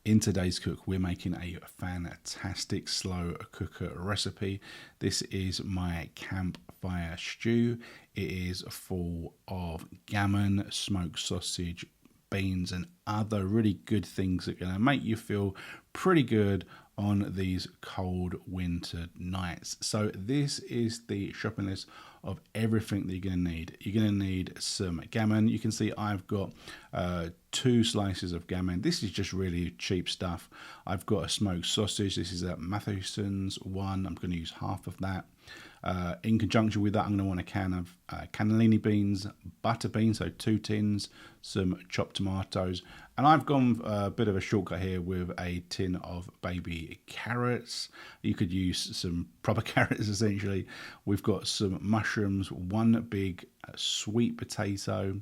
In today's cook, we're making a fantastic slow cooker recipe. This is my campfire stew. It is full of gammon, smoked sausage, beans, and other really good things that are going to make you feel pretty good on these cold winter nights. So this is the shopping list of everything that you're going to need. You're going to need some gammon. You can see I've got 2 slices of gammon. This is just really cheap stuff. I've got a smoked sausage. This is a Mathewson's one. I'm going to use half of that. In conjunction with that, I'm going to want a can of Canelini beans, butter beans, so 2 tins, some chopped tomatoes, and I've gone a bit of a shortcut here with a tin of baby carrots. You could use some proper carrots essentially. We've got some mushrooms, 1 big sweet potato.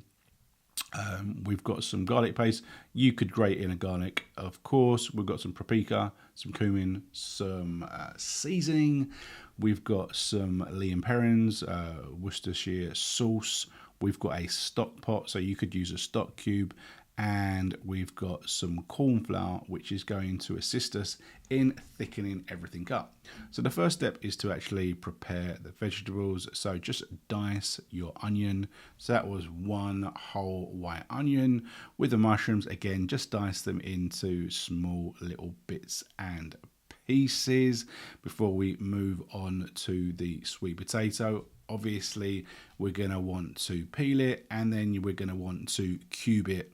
We've got some garlic paste. You could grate in a garlic, of course. We've got some paprika, some cumin, some seasoning. We've got some Lee and Perrins, Worcestershire sauce. We've got a stock pot, so you could use a stock cube. And we've got some corn flour, which is going to assist us in thickening everything up. So the first step is to actually prepare the vegetables. So just dice your onion. So that was 1 whole white onion. With the mushrooms, again, just dice them into small little bits and pieces before we move on to the sweet potato. Obviously, we're going to want to peel it, and then we're going to want to cube it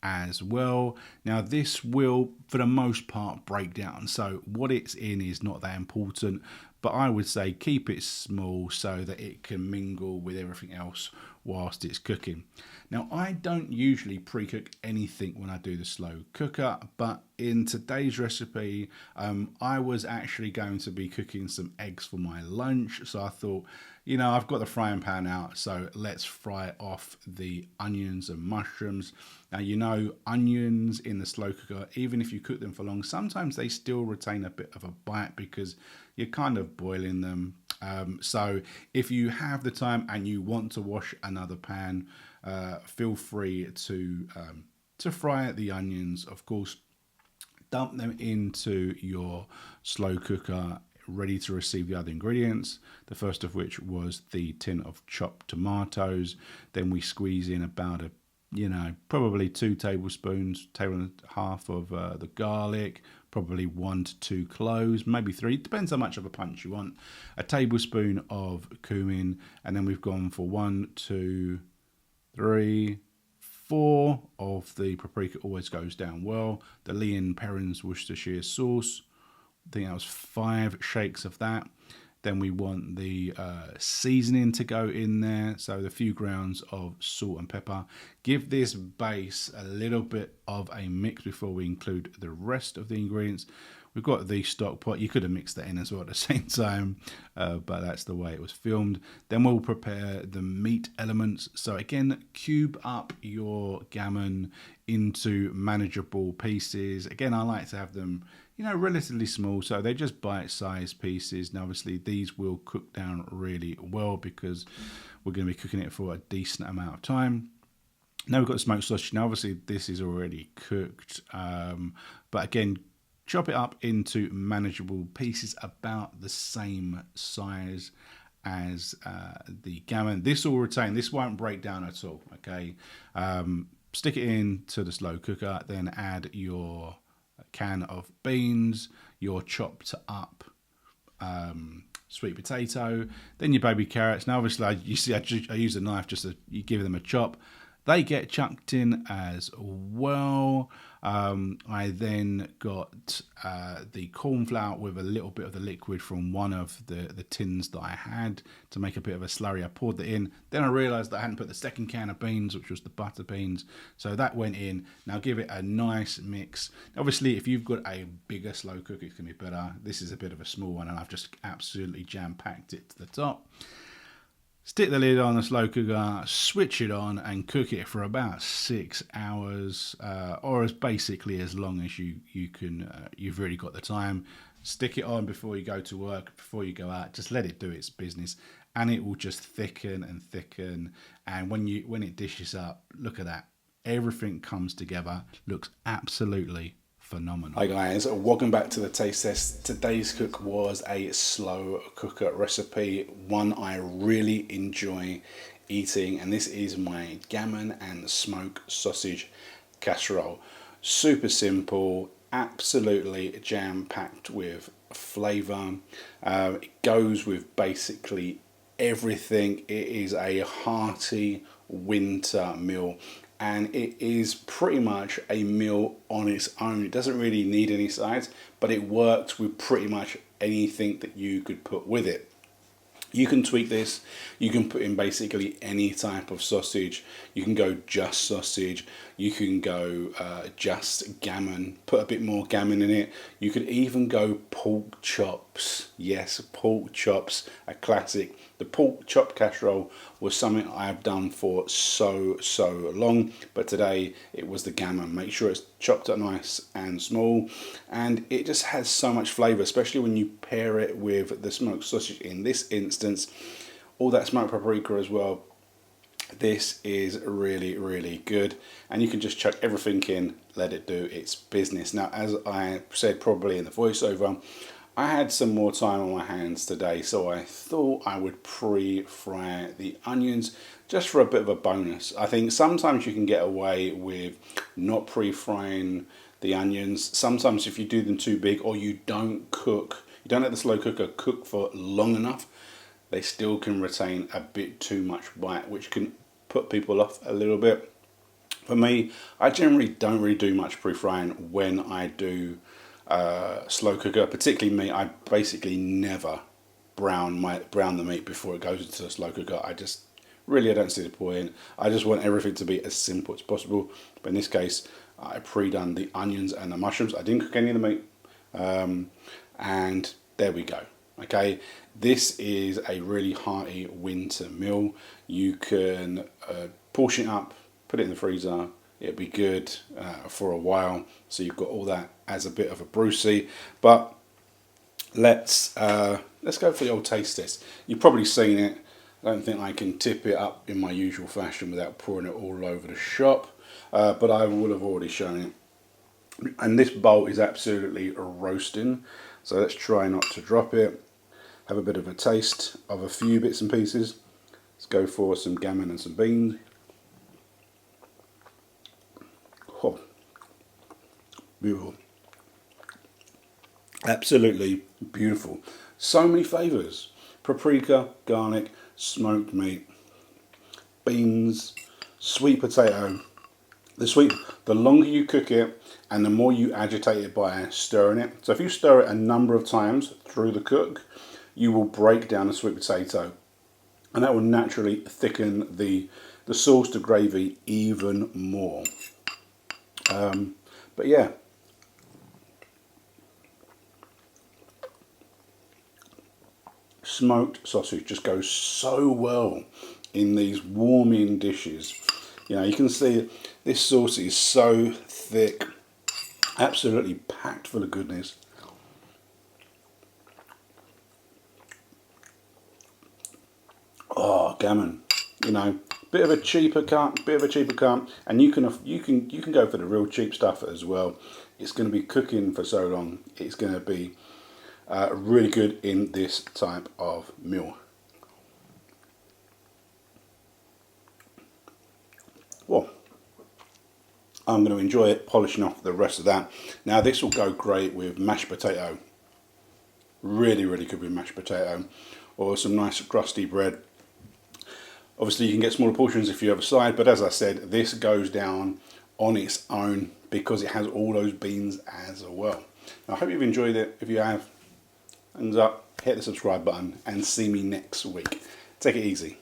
as well. Now this will for the most part break down, so what it's in is not that important, but I would say keep it small so that it can mingle with everything else whilst it's cooking. Now I don't usually pre-cook anything when I do the slow cooker, but in today's recipe I was actually going to be cooking some eggs for my lunch, so I thought, you know, I've got the frying pan out, so let's fry off the onions and mushrooms. Now, you know, onions in the slow cooker, even if you cook them for long, sometimes they still retain a bit of a bite because you're kind of boiling them. So if you have the time and you want to wash another pan, feel free to fry the onions. Of course, dump them into your slow cooker, ready to receive the other ingredients. The first of which was the tin of chopped tomatoes. Then we squeeze in about probably 2 tablespoons, table and a half of the garlic, probably 1 to 2 cloves, maybe 3, depends how much of a punch you want. A tablespoon of cumin, and then we've gone for 1, 2, 3, 4 of the paprika. Always goes down well. The Lee and Perrins Worcestershire sauce, I think that was 5 shakes of that. Then we want the seasoning to go in there, so the few grounds of salt and pepper. Give this base a little bit of a mix before we include the rest of the ingredients. We've got the stock pot. You could have mixed that in as well at the same time, but that's the way it was filmed. Then we'll prepare the meat elements. So again, cube up your gammon into manageable pieces. Again, I like to have them, relatively small, so they're just bite-sized pieces. Now, obviously, these will cook down really well because we're going to be cooking it for a decent amount of time. Now we've got the smoked sausage. Now, obviously, this is already cooked, but again, chop it up into manageable pieces about the same size as the gammon. This will retain. This won't break down at all, okay? Stick it into the slow cooker, then add your can of beans, your chopped up sweet potato, then your baby carrots. Now, obviously, I use a knife just to give them a chop. They get chucked in as well. I then got the corn flour with a little bit of the liquid from one of the tins that I had to make a bit of a slurry. I poured that in. Then I realised that I hadn't put the second can of beans, which was the butter beans. So that went in. Now give it a nice mix. Obviously, if you've got a bigger slow cooker, it can be better. This is a bit of a small one, and I've just absolutely jam-packed it to the top. Stick the lid on the slow cooker, switch it on, and cook it for about 6 hours, or as basically as long as you can. You've really got the time. Stick it on before you go to work, before you go out. Just let it do its business, and it will just thicken and thicken. And when it dishes up, look at that. Everything comes together. Looks absolutely phenomenal. Hi guys, welcome back to the taste test. Today's cook was a slow cooker recipe, one I really enjoy eating, and this is my gammon and smoked sausage casserole. Super simple, absolutely jam-packed with flavour. It goes with basically everything. It is a hearty winter meal, and it is pretty much a meal on its own. It doesn't really need any sides, but it works with pretty much anything that you could put with it. You can tweak this, you can put in basically any type of sausage. You can go just sausage, you can go just gammon, put a bit more gammon in it. You could even go pork chops. Yes, pork chops, a classic. The pork chop casserole was something I've done for so long, but today it was the gammon. Make sure it's chopped up nice and small, and it just has so much flavour, especially when you pair it with the smoked sausage. In this instance, all that smoked paprika as well. This is really good, and you can just chuck everything in, let it do its business. Now, as I said probably in the voiceover, I had some more time on my hands today, so I thought I would pre-fry the onions just for a bit of a bonus. I think sometimes you can get away with not pre-frying the onions. Sometimes if you do them too big, or you don't let the slow cooker cook for long enough, they still can retain a bit too much bite, which can put people off a little bit. For me, I generally don't really do much pre-frying when I do slow cooker. Particularly me, I basically never brown the meat before it goes into the slow cooker. I don't see the point. I just want everything to be as simple as possible. But in this case, I pre-done the onions and the mushrooms. I didn't cook any of the meat, and there we go. Okay, this is a really hearty winter meal. You can portion it up, put it in the freezer. It'll be good for a while. So you've got all that as a bit of a Brucey. But let's go for the old taste test. You've probably seen it. I don't think I can tip it up in my usual fashion without pouring it all over the shop. But I would have already shown it. And this bowl is absolutely roasting. So let's try not to drop it. Have a bit of a taste of a few bits and pieces. Let's go for some gammon and some beans. Oh, beautiful. Absolutely beautiful. So many flavours. Paprika, garlic, smoked meat, beans, sweet potato. The longer you cook it and the more you agitate it by stirring it. So if you stir it a number of times through the cook, you will break down the sweet potato, and that will naturally thicken the sauce, the gravy, even more. But yeah, smoked sausage just goes so well in these warming dishes. You know, you can see this sauce is so thick, absolutely packed full of goodness. Oh, gammon, you know, bit of a cheaper cut, and you can go for the real cheap stuff as well. It's going to be cooking for so long. It's going to be really good in this type of meal. Well, I'm going to enjoy it, polishing off the rest of that. Now this will go great with mashed potato. Really good with mashed potato, or some nice crusty bread. Obviously you can get smaller portions if you have a side, but as I said, this goes down on its own because it has all those beans as well. Now, I hope you've enjoyed it. If you have, thumbs up, hit the subscribe button, and see me next week. Take it easy.